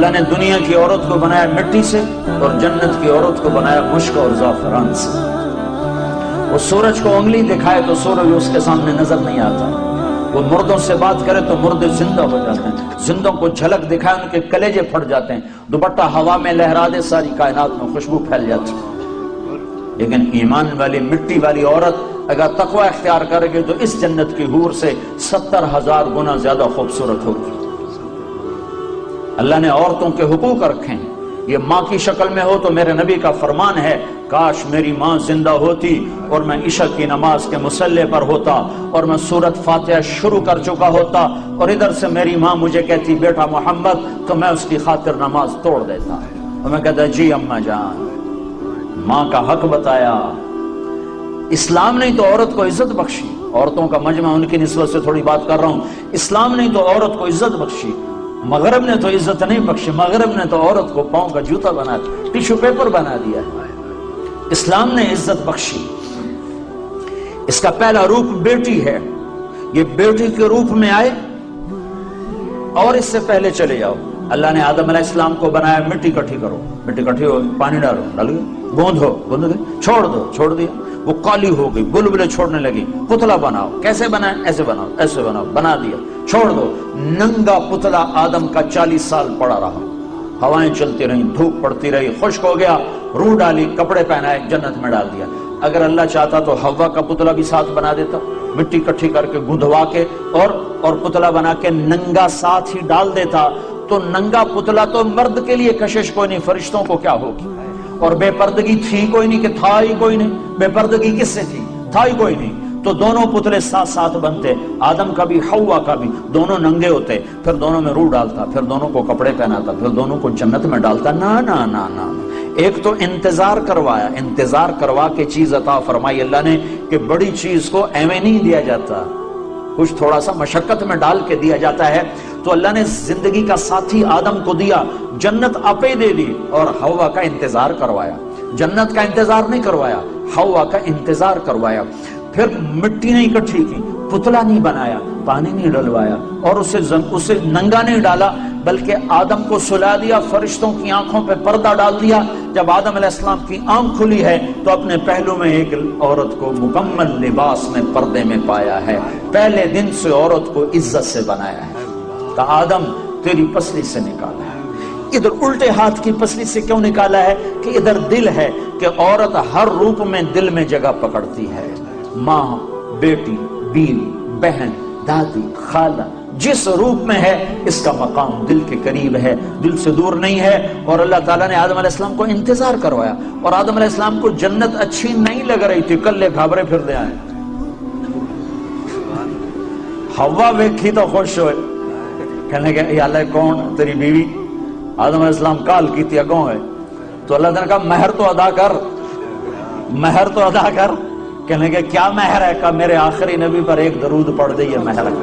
اللہ نے دنیا کی عورت کو بنایا مٹی سے اور جنت کی عورت کو بنایا مشک اور زعفران سے۔ وہ سورج کو انگلی دکھائے تو سورج اس کے سامنے نظر نہیں آتا، وہ مردوں سے بات کرے تو مردے زندہ ہو جاتے ہیں، زندوں کو جھلک دکھائے ان کے کلیجے پھٹ جاتے ہیں، دوپٹہ ہوا میں لہرا دے ساری کائنات میں خوشبو پھیل جاتی ہے۔ لیکن ایمان والی مٹی والی عورت اگر تقوی اختیار کرے گی تو اس جنت کی حور سے 70,000 گنا زیادہ خوبصورت ہوگی۔ اللہ نے عورتوں کے حقوق رکھے ہیں، یہ ماں کی شکل میں ہو تو میرے نبی کا فرمان ہے کاش میری ماں زندہ ہوتی اور میں عشاء کی نماز کے مصلی پر ہوتا اور میں سورۃ فاتحہ شروع کر چکا ہوتا اور ادھر سے میری ماں مجھے کہتی بیٹا محمد، تو میں اس کی خاطر نماز توڑ دیتا اور میں کہتا جی اماں جان۔ ماں کا حق بتایا۔ اسلام نے تو عورت کو عزت بخشی، عورتوں کا مجمع ان کی نسبت سے تھوڑی بات کر رہا ہوں، اسلام نے تو عورت کو عزت بخشی، مغرب نے تو عزت نہیں بخشی، مغرب نے تو عورت کو پاؤں کا جوتا بنا دیا، ٹیشو پیپر بنا دیا ہے۔ اسلام نے عزت بخشی۔ اس کا پہلا روپ بیٹی ہے، یہ بیٹی کے روپ میں آئے اور اس سے پہلے چلے جاؤ۔ اللہ نے آدم علیہ السلام کو بنایا مٹی کٹھی کرو، مٹی کٹھی ہو پانی ڈالو، ڈال گیا، گوندھ چھوڑ دیا، وہ کالی ہو گئی، بلبلے چھوڑنے لگی، پتلا بناؤ، کیسے بنائے؟ ایسے بناؤ، ایسے بناؤ، بنا دیا، چھوڑ دو۔ ننگا پتلا آدم کا 40 سال پڑا رہا، ہوائیں چلتی رہیں، دھوپ پڑتی رہی، خشک ہو گیا، روح ڈالی، کپڑے پہنائے، جنت میں ڈال دیا۔ اگر اللہ چاہتا تو حوا کا پتلا بھی ساتھ بنا دیتا، مٹی کٹھی کر کے گندھوا کے اور پتلا بنا کے ننگا ساتھ ہی ڈال دیتا، تو ننگا پتلا تو مرد کے لیے کشش کوئی نہیں، فرشتوں کو کیا ہوگی؟ اور بے پردگی تھی کوئی نہیں کہ تھا ہی کوئی نہیں، بے پردگی کس سے تھی؟ تھا ہی کوئی نہیں، تو دونوں پتلے ساتھ ساتھ بنتے، آدم کا بھی حوا کا بھی، دونوں ننگے ہوتے، پھر دونوں میں روح ڈالتا، پھر دونوں کو کپڑے پہناتا، پھر دونوں کو جنت میں ڈالتا۔ نا نا نا نا، ایک تو انتظار کروایا، انتظار کروا کے چیز عطا فرمائی اللہ نے کہ بڑی چیز کو ایویں نہیں دیا جاتا، کچھ تھوڑا سا مشقت میں ڈال کے دیا جاتا ہے۔ تو اللہ نے زندگی کا ساتھی آدم کو دیا، جنت آپے دے دی اور حوا کا انتظار کروایا، جنت کا انتظار نہیں کروایا، حوا کا انتظار کروایا۔ پھر مٹی نہیں اکٹھی کی، پتلا نہیں بنایا، پانی نہیں ڈلوایا اور اسے ننگا نہیں ڈالا، بلکہ آدم کو سلا دیا، فرشتوں کی آنکھوں پہ پردہ ڈال دیا۔ جب آدم علیہ السلام کی آنکھ کھلی ہے تو اپنے پہلو میں ایک عورت کو مکمل لباس میں پردے میں پایا ہے۔ پہلے دن سے عورت کو عزت سے بنایا ہے، کہا آدم تیری پسلی سے نکالا ہے۔ ادھر الٹے ہاتھ کی پسلی سے کیوں نکالا ہے؟ کہ ادھر دل ہے، کہ عورت ہر روپ میں دل میں جگہ پکڑتی ہے، ماں، بیٹی، بیوی، بہن، دادی، خالہ، جس روپ میں ہے اس کا مقام دل کے قریب ہے، دل سے دور نہیں ہے۔ اور اللہ تعالیٰ نے آدم علیہ السلام کو انتظار کروایا، اور آدم علیہ السلام کو جنت اچھی نہیں لگ رہی تھی، کلے گھابرے پھر دے آئے، حوا ویکھی تو خوش ہوئے، کہنے کہ یا اللہ کون تیری بیوی؟ آدم علیہ السلام کال کی تھی اگوں ہے، تو اللہ تعالیٰ نے کہا مہر تو ادا کر، مہر تو ادا کر۔ کہنے کہ کیا مہر ہے؟ کہا میرے آخری نبی پر ایک درود پڑھ دے، یہ مہر ہے،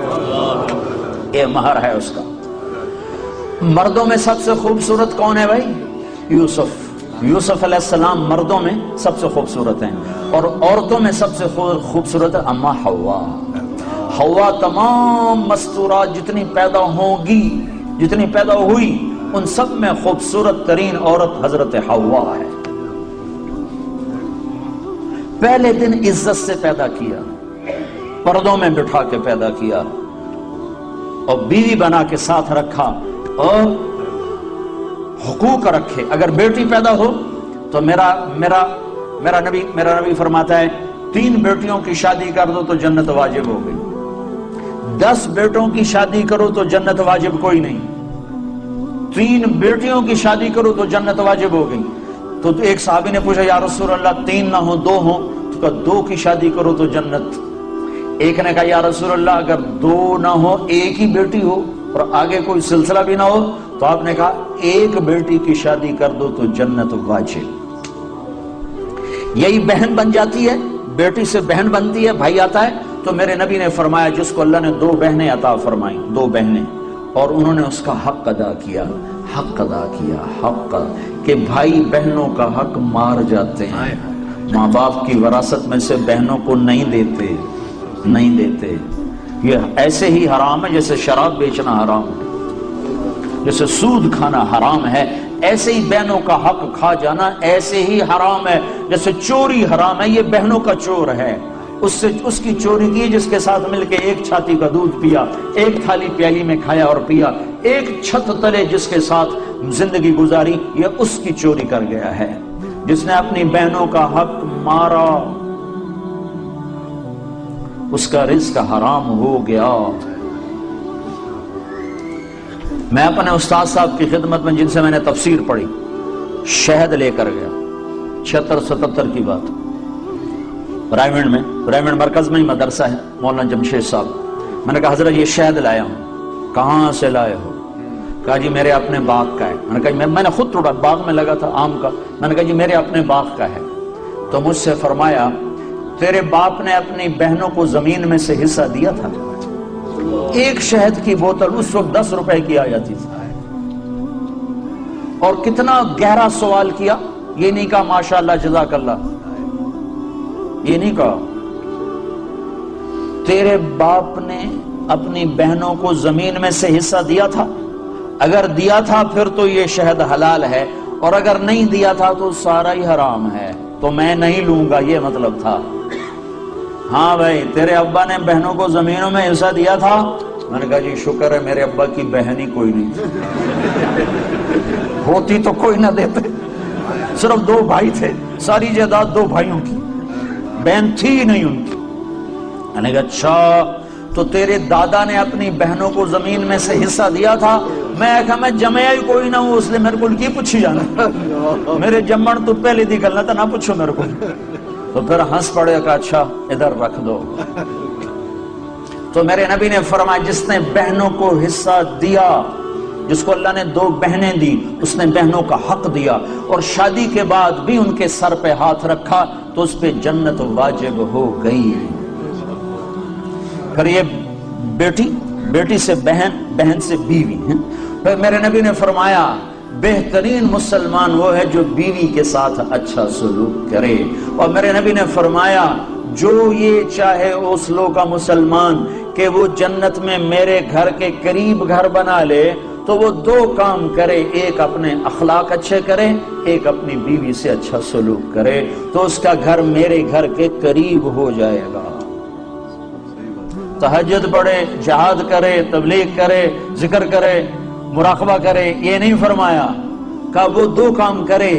یہ مہر ہے اس کا۔ مردوں میں سب سے خوبصورت کون ہے بھائی؟ یوسف علیہ السلام مردوں میں سب سے خوبصورت ہیں، اور عورتوں میں سب سے خوبصورت ہے اما حوا۔ تمام مستورات جتنی پیدا ہوں گی، جتنی پیدا ہوئی، ان سب میں خوبصورت ترین عورت حضرت حوا ہے۔ پہلے دن عزت سے پیدا کیا، پردوں میں بٹھا کے پیدا کیا، اور بیوی بنا کے ساتھ رکھا، اور حقوق رکھے۔ اگر بیٹی پیدا ہو تو میرا نبی فرماتا ہے 3 بیٹیوں کی شادی کر دو تو جنت واجب ہو گئی، 10 بیٹوں کی شادی کرو تو جنت واجب کوئی نہیں، 3 بیٹیوں کی شادی کرو تو جنت واجب ہو گئی۔ تو ایک صحابی نے پوچھا یا رسول اللہ 3 نہ ہو 2 ہو؟ تو کہا 2 کی شادی کرو تو جنت۔ ایک نے کہا یا رسول اللہ اگر 2 نہ ہو، ایک ہی بیٹی ہو اور آگے کوئی سلسلہ بھی نہ ہو؟ تو آپ نے کہا 1 بیٹی کی شادی کر دو تو جنت واجب۔ یہی بہن بن جاتی ہے، بیٹی سے بہن بنتی ہے، بھائی آتا ہے۔ تو میرے نبی نے فرمایا جس کو اللہ نے 2 بہنیں عطا فرمائیں، 2 بہنیں، اور انہوں نے اس کا حق ادا کیا، حق کہ بھائی بہنوں کا حق مار جاتے ہیں، ماں باپ کی وراثت میں سے بہنوں کو نہیں دیتے۔ یہ ایسے ہی حرام ہے جیسے شراب بیچنا حرام ہے۔ جیسے سود کھانا حرام ہے، ایسے ہی بہنوں کا حق کھا جانا ایسے ہی حرام ہے، جیسے چوری حرام ہے، یہ بہنوں کا چور ہے، اس کی چوری کی جس کے ساتھ مل کے ایک چھاتی کا دودھ پیا، ایک تھالی پیالی میں کھایا اور پیا، ایک چھت تلے جس کے ساتھ زندگی گزاری، یہ اس کی چوری کر گیا ہے۔ جس نے اپنی بہنوں کا حق مارا اس کا رزق حرام ہو گیا۔ میں اپنے استاد صاحب کی خدمت میں جن سے میں نے تفسیر پڑھی، شہد لے کر گیا، 76-77 کی بات، رائمنڈ مرکز میں ہی مدرسہ ہے، مولانا جمشید صاحب۔ میں نے کہا حضرت یہ شہد لایا ہوں۔ کہاں سے لائے ہو؟ کہا جی میرے اپنے باغ کا ہے۔ میں نے کہا میں نے خود توڑا، باغ میں لگا تھا آم کا۔ میں نے کہا جی میرے اپنے باغ کا ہے۔ تو مجھ سے فرمایا تیرے باپ نے اپنی بہنوں کو زمین میں سے حصہ دیا تھا؟ ایک شہد کی بوتل اس وقت 10 روپے کی آ جاتی تھی۔ اور کتنا گہرا سوال کیا، یہ نہیں کہا ماشاءاللہ جزاک اللہ، یہ نہیں کہا تیرے باپ نے اپنی بہنوں کو زمین میں سے حصہ دیا تھا؟ اگر دیا تھا پھر تو یہ شہد حلال ہے، اور اگر نہیں دیا تھا تو سارا ہی حرام ہے، تو میں نہیں لوں گا، یہ مطلب تھا۔ ہاں بھائی تیرے ابا نے بہنوں کو زمینوں میں حصہ دیا تھا؟ میں نے کہا جی شکر ہے میرے ابا کی بہن ہی کوئی نہیں ہوتی تو کوئی نہ دیتے، صرف 2 بھائی تھے، ساری جائیداد 2 بھائیوں کی، بہن تھی ہی نہیں ان کی۔ میں نے کہا اچھا تو تیرے دادا نے اپنی بہنوں کو زمین میں سے حصہ دیا تھا؟ میں کہا میں جمعہ ہی کوئی نہ ہوں، اس لیے میرے کو کی پوچھی جانا، میرے جمعن تو پہلے نکلنا تھا، نہ پوچھو میرے کو۔ تو پھر ہنس پڑے کہ اچھا ادھر رکھ دو۔ تو میرے نبی نے فرمایا جس نے بہنوں کو حصہ دیا، جس کو اللہ نے 2 بہنیں دی، اس نے بہنوں کا حق دیا، اور شادی کے بعد بھی ان کے سر پہ ہاتھ رکھا تو اس پہ جنت واجب ہو گئی۔ پھر یہ بیٹی سے بہن، بہن سے بیوی۔ پھر میرے نبی نے فرمایا بہترین مسلمان وہ ہے جو بیوی کے ساتھ اچھا سلوک کرے، اور میرے نبی نے فرمایا جو یہ چاہے اوسلو کا مسلمان کہ وہ جنت میں میرے گھر کے قریب گھر بنا لے تو وہ 2 کام کرے، ایک اپنے اخلاق اچھے کرے، ایک اپنی بیوی سے اچھا سلوک کرے، تو اس کا گھر میرے گھر کے قریب ہو جائے گا۔ تہجد پڑھے، جہاد کرے، تبلیغ کرے، ذکر کرے، مراقبہ کرے، یہ نہیں فرمایا، کہ وہ 2 کام کرے،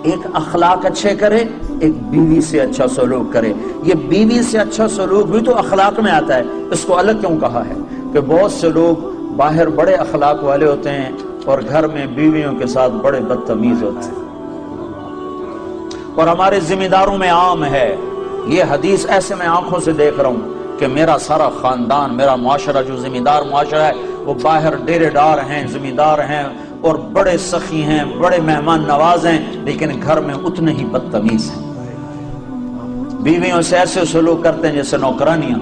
ایک اخلاق اچھے کرے، ایک بیوی سے اچھا سلوک کرے۔ یہ بیوی سے اچھا سلوک بھی تو اخلاق میں آتا ہے، اس کو الگ کیوں کہا ہے؟ کہ بہت سے لوگ باہر بڑے اخلاق والے ہوتے ہیں اور گھر میں بیویوں کے ساتھ بڑے بدتمیز ہوتے ہیں، اور ہمارے ذمہ داروں میں عام ہے یہ حدیث۔ ایسے میں آنکھوں سے دیکھ رہا ہوں کہ میرا سارا خاندان، میرا معاشرہ جو ذمہ دار معاشرہ ہے، وہ باہر ڈیرے ڈار ہیں، ذمہ دار ہیں اور بڑے سخی ہیں، بڑے مہمان نواز ہیں، لیکن گھر میں اتنے ہی بدتمیز ہیں۔ بیویوں سے ایسے سلوک کرتے ہیں جیسے نوکرانیاں،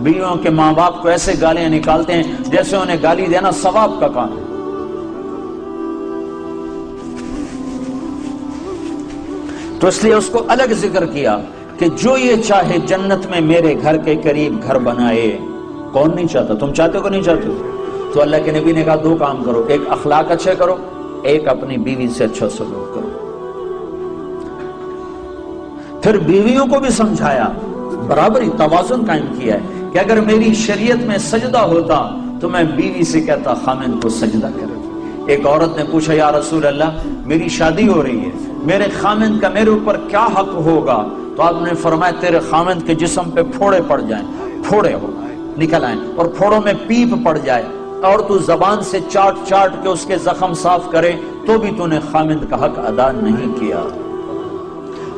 بیویوں کے ماں باپ کو ایسے گالیاں نکالتے ہیں جیسے انہیں گالی دینا ثواب کا کام ہے۔ تو اس لیے اس کو الگ ذکر کیا کہ جو یہ چاہے جنت میں میرے گھر کے قریب گھر بنائے۔ کون نہیں چاہتا؟ تم چاہتے ہو کہ نہیں چاہتے ہو؟ تو اللہ کے نبی نے کہا 2 کام کرو، ایک اخلاق اچھے کرو، ایک اپنی بیوی سے اچھا سلوک کرو۔ پھر بیویوں کو بھی سمجھایا، برابری، توازن قائم کیا ہے کہ اگر میری شریعت میں سجدہ ہوتا تو میں بیوی سے کہتا خامند کو سجدہ کرے۔ ایک عورت نے پوچھا یا رسول اللہ میری شادی ہو رہی ہے، میرے خامند کا میرے اوپر کیا حق ہوگا؟ تو آپ نے فرمایا تیرے خامند کے جسم پہ پھوڑے پڑ جائیں، پھوڑے ہو نکل آئیں، اور پھوڑوں میں پیپ پڑ جائے، اور تو زبان سے چاٹ چاٹ کے اس کے زخم صاف کرے تو بھی تو نے خامند کا حق ادا نہیں کیا۔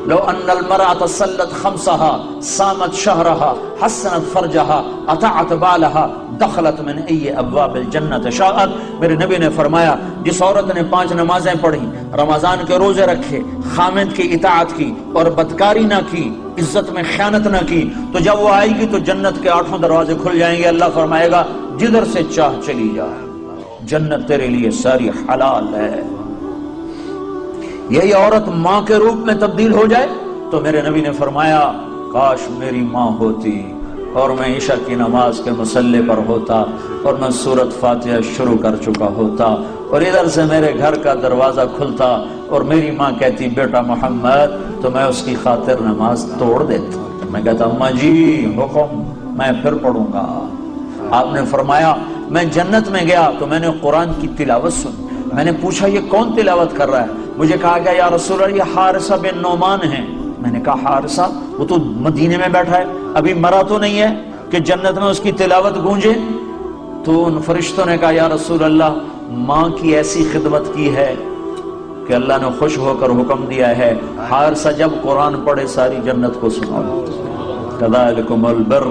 لو ان المرأة صلت خمسها صامت شهرها حسنت فرجها اطاعت بالها دخلت من ای ابواب الجنت شاءت۔ میرے نبی نے فرمایا جس عورت نے 5 نمازیں پڑھی، رمضان کے روزے رکھے، خامند کی اطاعت کی اور بدکاری نہ کی، عزت میں خیانت نہ کی، تو جب وہ آئے گی تو جنت کے 8 دروازے کھل جائیں گے۔ اللہ فرمائے گا جدھر سے چاہ چلی جا، جنت تیرے لیے ساری حلال ہے۔ یہی عورت ماں کے روپ میں تبدیل ہو جائے تو میرے نبی نے فرمایا کاش میری ماں ہوتی اور میں عشاء کی نماز کے مصلی پر ہوتا اور میں سورۃ فاتحہ شروع کر چکا ہوتا اور ادھر سے میرے گھر کا دروازہ کھلتا اور میری ماں کہتی بیٹا محمد، تو میں اس کی خاطر نماز توڑ دیتا. میں کہتا اماں جی حکم، میں پھر پڑھوں گا. آپ نے فرمایا میں جنت میں گیا تو میں نے قرآن کی تلاوت سنی. میں نے پوچھا یہ کون تلاوت کر رہا ہے؟ مجھے کہا گیا یا رسول اللہ یہ حارثہ بن نعمان ہیں. میں نے کہا حارثہ؟ وہ تو مدینے میں بیٹھا ہے، ابھی مرا تو نہیں ہے کہ جنت میں اس کی تلاوت گونجے؟ تو ان فرشتوں نے کہا یا رسول اللہ ماں کی ایسی خدمت کی ہے کہ اللہ نے خوش ہو کر حکم دیا ہے حارثہ جب قرآن پڑھے ساری جنت کو سناؤ. کذالکم البر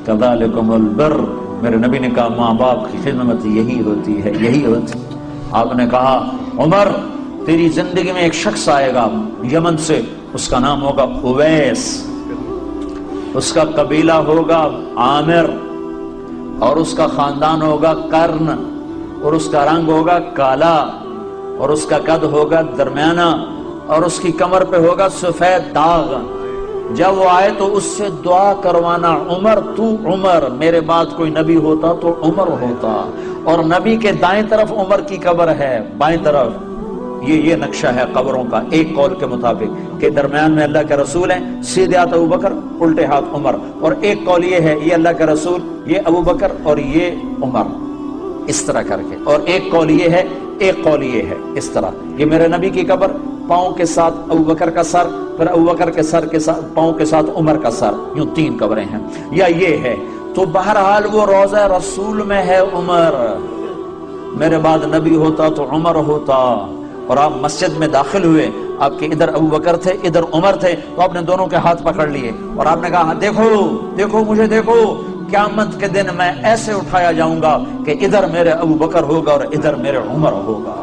کذالکم البر. میرے نبی نے کہا ماں باپ کی خدمت یہی ہوتی ہے، یہی ہوتی. آپ نے کہا عمر تیری زندگی میں ایک شخص آئے گا یمن سے، اس کا نام ہوگا اویس، اس کا قبیلہ ہوگا عامر، اور اس کا خاندان ہوگا کرن، اور اس کا رنگ ہوگا کالا، اور اس کا قد ہوگا درمیانہ، اور اس کی کمر پہ ہوگا سفید داغ. جب وہ آئے تو اس سے دعا کروانا عمر تو عمر، میرے بعد کوئی نبی ہوتا تو عمر ہوتا. اور نبی کے دائیں طرف عمر کی قبر ہے، بائیں طرف یہ نقشہ ہے قبروں کا. ایک قول کے مطابق کہ درمیان میں اللہ کے رسول ہیں، سیدھے ہاتھ ابو بکر، الٹے ہاتھ عمر. اور ایک قول یہ ہے یہ اللہ کے رسول، یہ ابو بکر اور یہ عمر، اس طرح کر کے. اور ایک قول یہ ہے، ایک قول یہ ہے اس طرح. یہ میرے نبی کی قبر، پاؤں کے ساتھ ابو بکر کا سر، پھر ابو بکر کے سر کے ساتھ پاؤں کے ساتھ عمر کا سر، یوں 3 قبریں ہیں. یا یہ ہے. تو بہرحال وہ روضہ رسول میں ہے عمر. میرے بعد نبی ہوتا تو عمر ہوتا. اور آپ مسجد میں داخل ہوئے، آپ کے ادھر ابو بکر تھے ادھر عمر تھے، تو آپ نے دونوں کے ہاتھ پکڑ لیے اور آپ نے کہا دیکھو دیکھو مجھے دیکھو، قیامت کے دن میں ایسے اٹھایا جاؤں گا کہ ادھر میرے ابو بکر ہوگا اور ادھر میرے عمر ہوگا.